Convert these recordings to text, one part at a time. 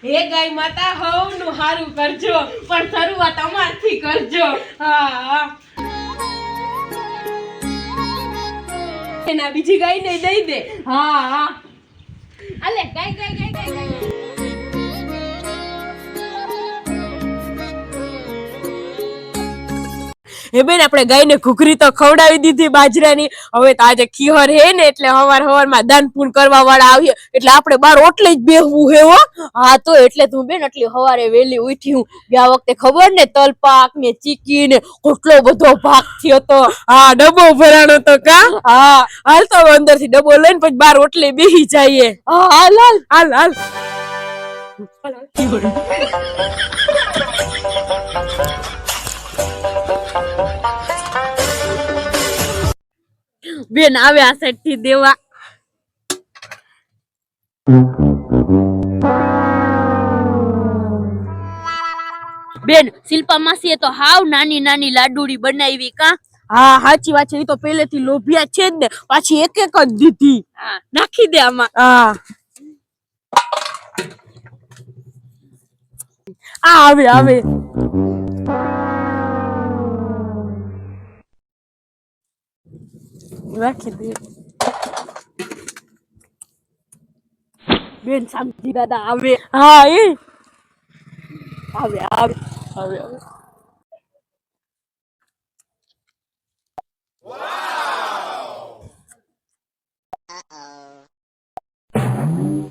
હે ગાય માતા હવનું હારું કરજો પણ શરૂઆત અમારથી કરજો. હા એના બીજી ગાય ને દઈ દે. હા અલે ગાય. હે બેન આપણે ગાયને ઘૂઘરી તો ખવડાવી દીધી બાજરાની. હવે તો આજે ખીહર હે ને એટલે હવારમાં દાન પૂન કરવા વાળા આવીએ એટલે આપણે બાર ઓટલે જ બેહવું હે હો. હા તો એટલે તું બેન એટલી હવારે વેલી ઉઠી હું ગયા વખતે ખબર ને તલપાક ને ચીકી ને કેટલો બધો ભાગ થયો તો. હા ડબ્બો ભરાણો તો કા. હા હાલ તો અંદર થી ડબ્બો લઈને પછી બાર ઓટલે બેહી જઈએ. હા હાલ બેન આવે આ સાઈડ થી દેવા. બેન શિલ્પા માસીએ તો હાવ નાની નાની લાડુડી બનાવી કા. હા સાચી વાત છે. એ તો પહેલેથી લોભિયા છે જ ને પાછી એક જ દીધી. નાખી દે આમાં. હા આવે રાખી દે. બેન શાંતિ દાદા આવે. હા એ આવે.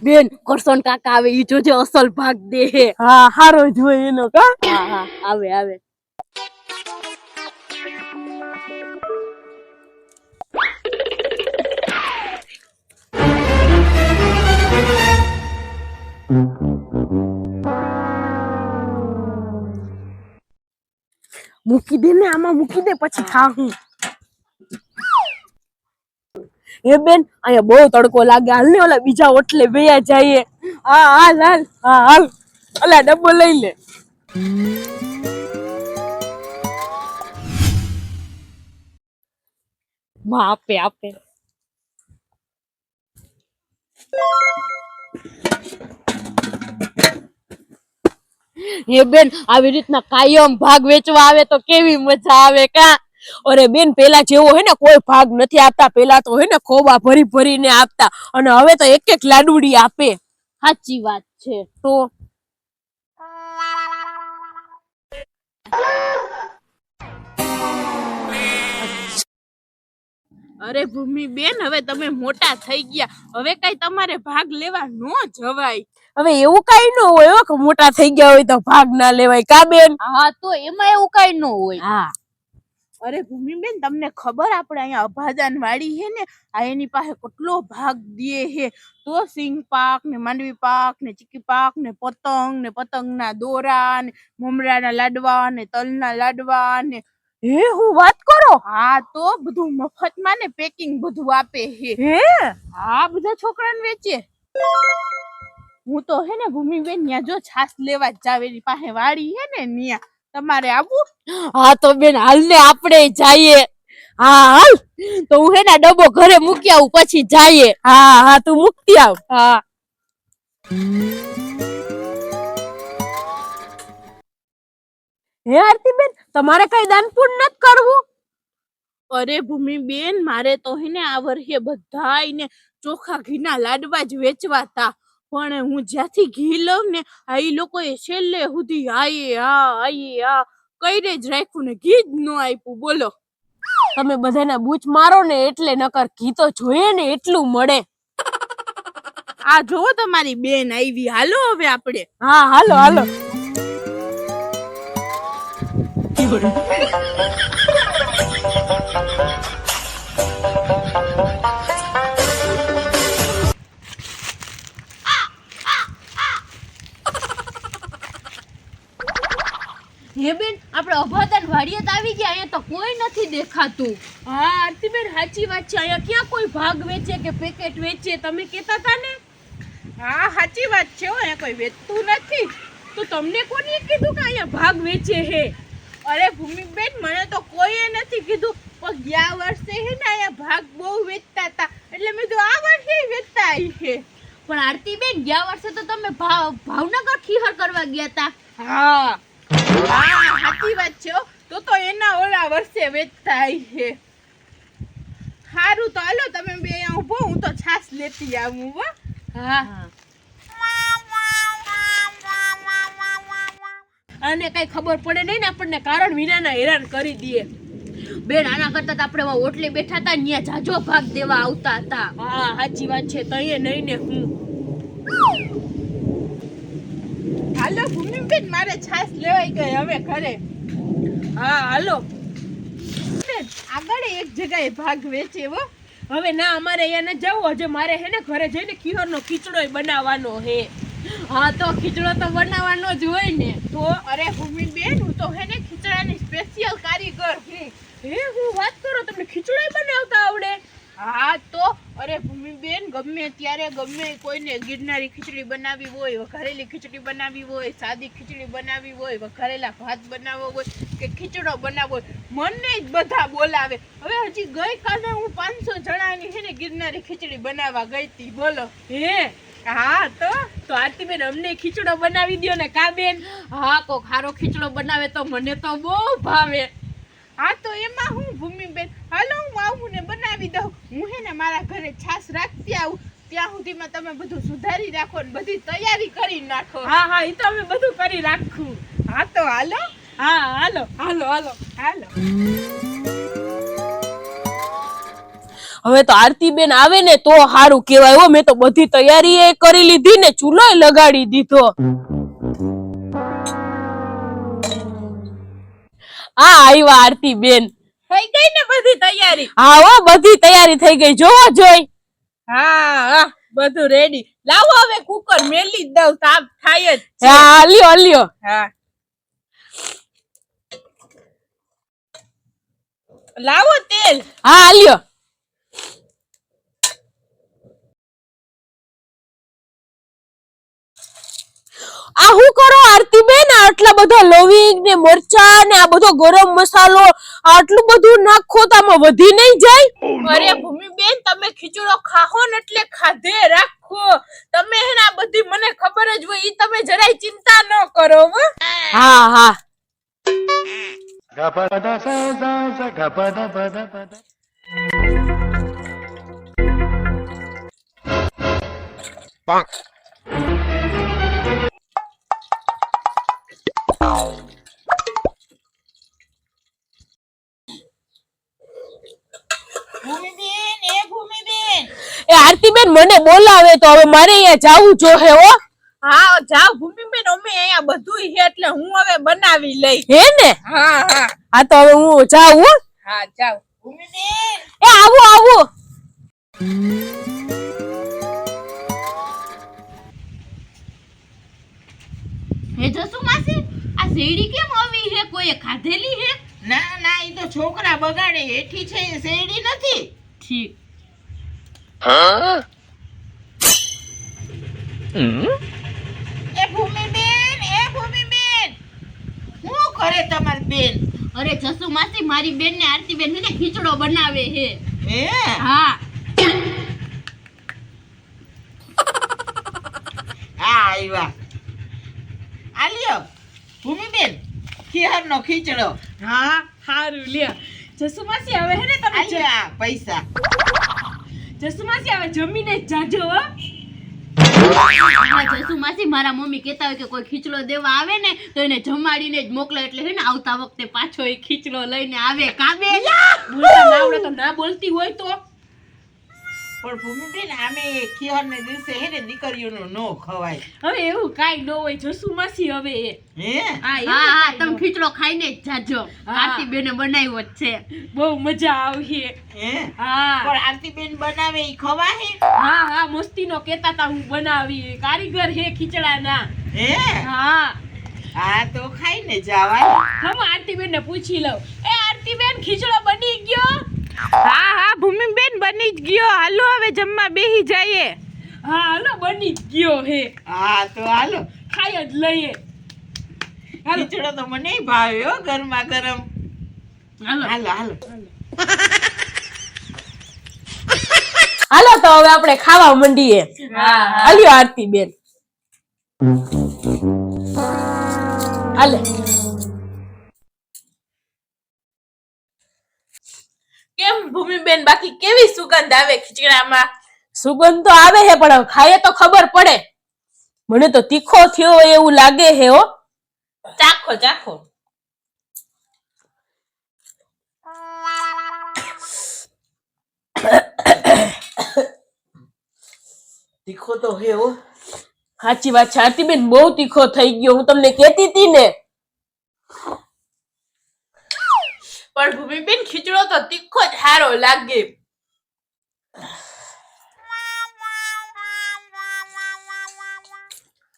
બેન કરશન કાકા આવે ઈ જોજે અસલ ભાગ દે. હા હારો જોઈ એનો કા. હા આવે. મૂકી દે ને આમાં મૂકી દે પછી ખાહું. એ બેન અહીંયા બહુ તડકો લાગે. હાલ ને ઓલા બીજા ઓટલે બેયા જઈએ. હાલ ઓલા ડબ્બો લઈ લે. માં આપે. હે બેન આવી રીતના કાયમ ભાગ વેચવા આવે તો કેવી મજા આવે કા. અરે બેન પેલા જેવો હે ને કોઈ ભાગ નથી આપતા. પેલા તો હે ને ખોબા ભરીને આપતા અને હવે તો એક લાડુડી આપે. સાચી વાત છે. તો અરે ભૂમિ બેન હવે તમે મોટા થઈ ગયા. હવે કઈ તમારે ભાગ લેવા ન જવાય. હવે એવું કઈ ન હોય કે મોટા થઈ ગયા હોય તો ભાગ ના લેવાય કા બેન. હા તો એમાં એવું કઈ ન હોય. હા અરે ભૂમિ બેન તમને ખબર આપણે અહીંયા અભાદાન વાડી હે ને આ એની પાસે કેટલો ભાગ દે હે. તો સિંગ પાક ને માંડવી પાક ને ચીકી પાક ને પતંગના દોરા ને મમરાના લાડવા ને તલના લાડવા ને હે હું વાત કરો. હા તો બધું મફતમાં ને પેકિંગ બધું આપે હે. હા બધા છોકરાને વેચે. હું તો હે ને ભૂમિબેન ન્યા જો છાસ લેવા જ જાવ એની પાસે વાડી હે ને ન્યા. તમારે આવું? હા તો બેન હાલ ને આપણે જઈએ. હા હાલ તો હું હે ને ડબ્બો ઘરે મૂકી આવું પછી જઈએ. હા તું મૂકતી આવ. હા હે આરતી બેન તમારે કઈ દાન પુણ્ય નથી કરવું? અરે ભૂમિ બેન મારે તો હે ને આ વર્ષે બધાયને ચોખા ઘીના લાડવા જ વેચવા તા. પણ હું જ્યાંથી ઘી લઉં ને આ લોકોએ છેલ્લે સુધી આયે કઈ જ રાખ્યું ને ઘી જ ન આપ્યું. બોલો તમે બધાને બૂચ મારો ને એટલે નકર ઘી તો જોઈએ ને એટલું મળે. આ જોવો તમારી બેન આવી. હાલો હવે આપણે. હા હાલો. હે બેન આપણે અભાદાન વાડીએ તો આવી ગયા. અહીંયા તો કોઈ નથી દેખાતું. હા આરતીબેન સાચી વાત છે. અહીંયા ક્યાં કોઈ ભાગ વેચે કે પેકેટ વેચે તમે કહેતા હતા ને. હા સાચી વાત છે. અહીંયા કોઈ વેચતું નથી. તો તમને કોને કીધું કે અહીંયા ભાગ વેચે હે? અરે ભૂમિબેન મને તો કોઈએ નથી કીધું. પણ ગયા વર્ષે હે ને અહીંયા ભાગ બહુ વેચતા હતા એટલે મેં તો આ વર્ષે વેચતા આવી છે. પણ આરતી બેન ગયા વર્ષે તો તમે ભાવનગર ખીહર કરવા ગયા તા. હા સાચી વાત છે. તો એના ઓલા વર્ષે વેચતા છે. સારું તો હાલો તમે બે અહીંયા ઉભો, હું તો છાસ લેતી આવું. હા અને કઈ ખબર પડે નહીં ને આપણને, કારણ વિનાના હેરાન કરી દે. બેન આના કરતા આપણે ઓટલે બેઠા હતા ને ત્યાં જાજો ભાગ દેવા આવતા હતા. હા સાચી વાત છે. તો એ નહીં ને હું હાલો ભૂમિબેન, મારે છાસ લેવાઈ ગઈ હવે ઘરે. હા હાલો આગળ એક જગ્યાએ ભાગ વેચે હો. હવે ના અમારે અહીંયા ન જવું, હજે મારે હે ને ઘરે જઈને ખીહરનો ખીચડો બનાવવાનો હે. હા તો ખીચડો તો બનાવવાનો જ હોય ને. તો અરે ભૂમિબેન, હું તો હે ને ખીચડાની સ્પેશિયલ કારીગર છું. હે હું વાત કરો, તમને ખીચડો બનાવતા આવડે? હા તો અરે ભૂમિબેન, ગમે ત્યારે ગમે કોઈને ગિરનારી ખીચડી બનાવી હોય, વઘારેલી ખીચડી બનાવી હોય, સાદી ખીચડી બનાવી હોય, વઘારેલા ભાત બનાવવો હોય કે ખીચડો બનાવવો હોય, મને જ બધા બોલાવે. હવે હજી ગઈકાલે હું 500 જણાની છે ને ગિરનારી ખીચડી બનાવવા ગઈ હતી. બોલો. હે હા તો આરતીબેન અમને ખીચડો બનાવી દો ને. કા બેન? હા કોક હારો ખીચડો બનાવે તો મને તો બહુ ભાવે. હા તો એમાં હું ભૂમિબેન, હાલો હું આવું ને બનાવી દઉં. હું હે ને મારા ઘરે છાસ રાખતી આવું, ત્યાં સુધીમાં તમે બધું સુધારી રાખો ને બધી તૈયારી કરી નાખો. હા એ તો અમે બધું કરી રાખું. હા તો હાલો. હા હાલો હાલો હાલો હાલો. હવે તો આરતીબેન આવે ને તો સારું કેવાય. હો મેં તો બધી તૈયારી એ કરી લીધી ને ચૂલો લગાડી દીધો. હા આવ્યા આરતીબેન. થઈ ગઈ ને બધી તૈયારી? હા હો બધી તૈયારી થઈ ગઈ. જોવો જોઈ. હા બધું રેડી. લાવો હવે કુકર મેલી જ દઉં, તાપ થાય જ. હા લ્યો લ્યો. હા લાવો તેલ. હા લ્યો. આ હું કરો આરતીબેન? આટલા બધા લવિંગ ને મરચા ને આ બધો ગરમ મસાલો આટલું બધું નાખો તો આમાં વધી નહીં જાય? અરે ભૂમિબેન, તમે ખીચડો ખાહો ને એટલે ખાધે રાખો. તમે હે ને આ બધી મને ખબર જ હોય, ઈ તમે જરાય ચિંતા ન કરો. હા હા ગપદા સા ગપદા પદા પદા. પાંક આરતીબેન મને બોલાવે તો હવે મારે અહીંયા જાવું જોહે. હો હા જાવ ભૂમિબેન, અમે અહીંયા બધું છે એટલે હું હવે બનાવી લઈ. હે ને? હા હા હા તો હવે હું જાઉં. હા જાવ ભૂમિબેન. એ આવું આવું. હે જસુ માસી, આ શેરડી કેમ આવી હે? કોઈએ ખાધેલી હે? ના ના, ઈ તો છોકરા બગાડે. હેઠી છે, શેરડી નથી. ઠીક. હા એ ભૂમિબેન, શું કરે તમારી બેન? અરે જસુ માસી, મારી બેન ને આરતીબેન ને ખીચડો બનાવે હે. હે? હા આવ્યા. આલ્યો ભૂમિબેન, ખીહર નો ખીચડો. હા હારું લ્યો. જસુ માસી હવે હે ને તમે આલ્યા પૈસા. જસુ માસી હવે જમીને જ જાજો. હો જસુ માસી, મારા મમ્મી કહેતા હોય કે કોઈ ખીચડો દેવા આવે ને તો એને જમાડીને જ મોકલે, એટલે હે ને આવતા વખતે પાછો એ ખીચડો લઈને આવે. કાબે બોલતા ના આવડે તો ના બોલતી હોય તો. પણ ભૂમિબેન, આમે ખીહર ને દિવસે હે ને દીકરીઓનો નો ખવાય. હવે એવું કાઈ ન હોય જસુ માસી. હવે હે હા તમે ખીચડો ખાઈને જ જાજો. આરતીબેને બનાવ્યો જ છે, બહુ મજા આવશે. હે હા પણ આરતીબેન બનાવે ઈ ખવાય? હા હા મસ્તીનો કહેતા તા હું બનાવી. કારીગર હે ખીચડાના. હે હા હા તો ખાઈને જવાય. હમ આરતીબેન ને પૂછી લઉં. એ આરતીબેન, ખીચડો બની ગયો? હા હા ભૂમિબેન, બની જ ગયો. હાલો હવે જમવા બેહી જઈએ. હા હાલો, બની જ ગયો હે. હા તો હાલો ખાઈ જ લઈએ. ખીચડો તો મને ભાવે હો, ગરમા ગરમ. હાલો હાલો હાલો. હાલો તો હવે આપણે ખાવા માંડીએ. હાલ્યો આરતી બેન. હાલે. કેમ ભૂમિબેન બાકી કેવી સુગંધ આવે ખીચડામાં? સુગંધ તો આવે હે પણ ખાઈએ તો ખબર પડે. મને તો તીખો થયો એવું લાગે હે હો. ચાખો ચાખો. તીખો તો હે હો. સાચી વાત છે આરતીબેન, બહુ તીખો થઈ ગયો. હું તમને કહેતી હતી ને. પણ ભૂમિબેન ખીચડો તો તીખો જ સારો લાગે.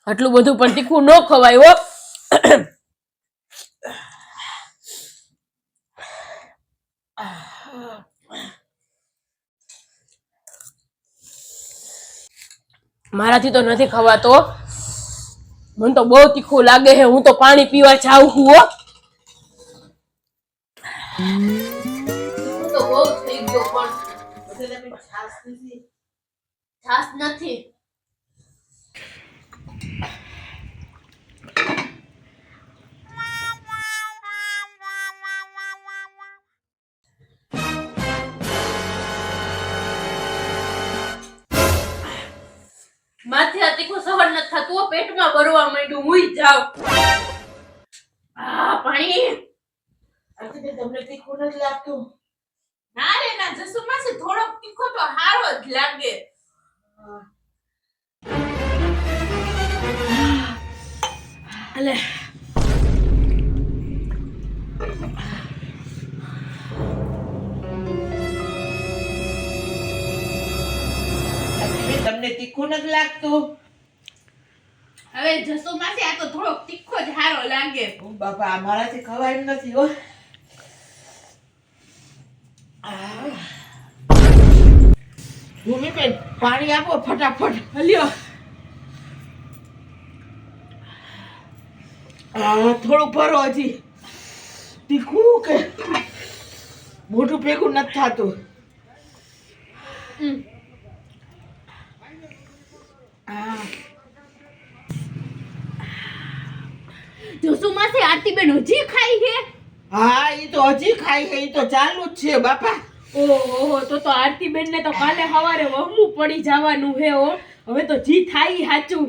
આટલું બધું પણ તીખું ન ખવાય હો. મારાથી તો નથી ખવાતો. મને તો બહુ તીખું લાગે છે. હું તો પાણી પીવા જાઉં છું હો. તો બહુ થઈ ગયો પણ છાસ નથી. માથે આ તીખું સહન નથી થતું. પેટમાં ભરવા માંડ્યું. હુઈ જાવ. પાણી. તમને તીખું નથી લાગતું? ના રે ના જસુમાસી, થોડોક તીખો તો હારો જ લાગે. અલે તમને તીખું નથી લાગતું? હવે જસુમાસી આ તો થોડોક તીખો જ હારો લાગે. બાપા મારાથી ખવાય એમ નથી હો. ભૂમિબેન પાણી આપો ફટાફટ. હલ્યો. થોડું ભરો હજી. તીખું કે મોઢું ભેગું નથી થતું. જસુમાસી આરતીબેન હજી ખાઈ છે? હા ઈ તો હજી ખાઈ છે. ઈ તો ચાલુ જ છે બાપા. ઓહો, તો આરતીબેન ને તો કાલે સવારે વહમું પડી જવાનું હે હો. હવે તો જી થાય સાચું.